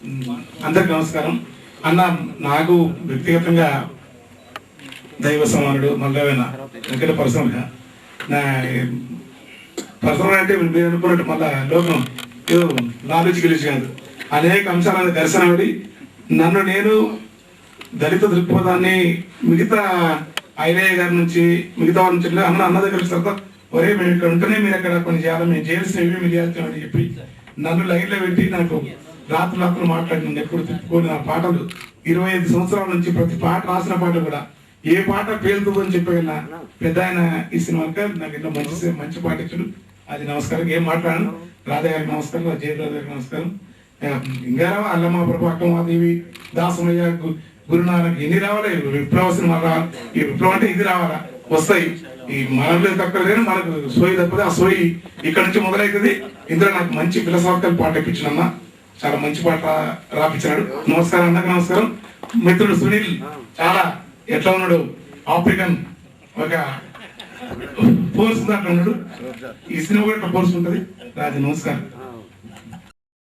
అందరికి నమస్కారం అన్న. నాకు వ్యక్తిగతంగా దైవ సమానుడు మల్లవేన ఎందుకంటే పర్సనల్గా నా పర్సనల్ అంటే మీరు అనుకున్నట్టు మళ్ళా లోకం ఏదో నాలెడ్జ్ గెలిచి కాదు, అనేక అంశాలను దర్శనపడి నన్ను నేను దళిత దృక్పథాన్ని మిగతా ఐలయ్య గారి నుంచి మిగతా వారి నుంచి అన్న దగ్గర తర్వాత ఒరే మేము ఇక్కడ ఉంటేనే మీరు అక్కడ కొన్ని చేయాలి, మేము చేయాల్సినవి మీరు చేయాల్సినవి చెప్పి నన్ను లైన్లో పెట్టి నాకు రాత్రులు మాట్లాడినండి. ఎప్పుడు తిప్పుకొని నా పాటలు 25 సంవత్సరాల నుంచి ప్రతి పాట రాసిన పాట కూడా ఏ పాట పేలుతుందని చెప్పగల పెద్ద ఆయన ఈ సినిమాకి నాకు ఎన్నో మంచి పాట ఇచ్చాడు. అది నమస్కారం. ఏం మాట్లాడాను రాధా గారికి నమస్కారం, జయరాధ గారికి నమస్కారం. ఇంకా రావా అల్లమ్మ ప్రభాకమాదేవి దాసమయ్య గురునానక్ ఎన్ని రావాలి, విప్లవ సినిమాలు రావాలి. ఈ విప్లవం అంటే ఇది రావాలా, వస్తాయి. ఈ మనలో తక్కువ కానీ మనకు సోయి తప్పదు. ఆ సోయి ఇక్కడ నుంచి మొదలవుతుంది. ఇందులో నాకు మంచి ఫిలసాఫికల్ పాట ఇప్పించిన చాలా మంచి పాట రాపించాడు. నమస్కారం అన్నకు నమస్కారం. మిత్రుడు సునీల్ చాలా ఎట్లా ఉన్నాడు, ఆఫ్రికన్ ఒక ఫోర్స్ అట్లా ఉన్నాడు. ఈ సినిమా కూడా ఫోర్స్ ఉంటుంది. రాజు నమస్కారం.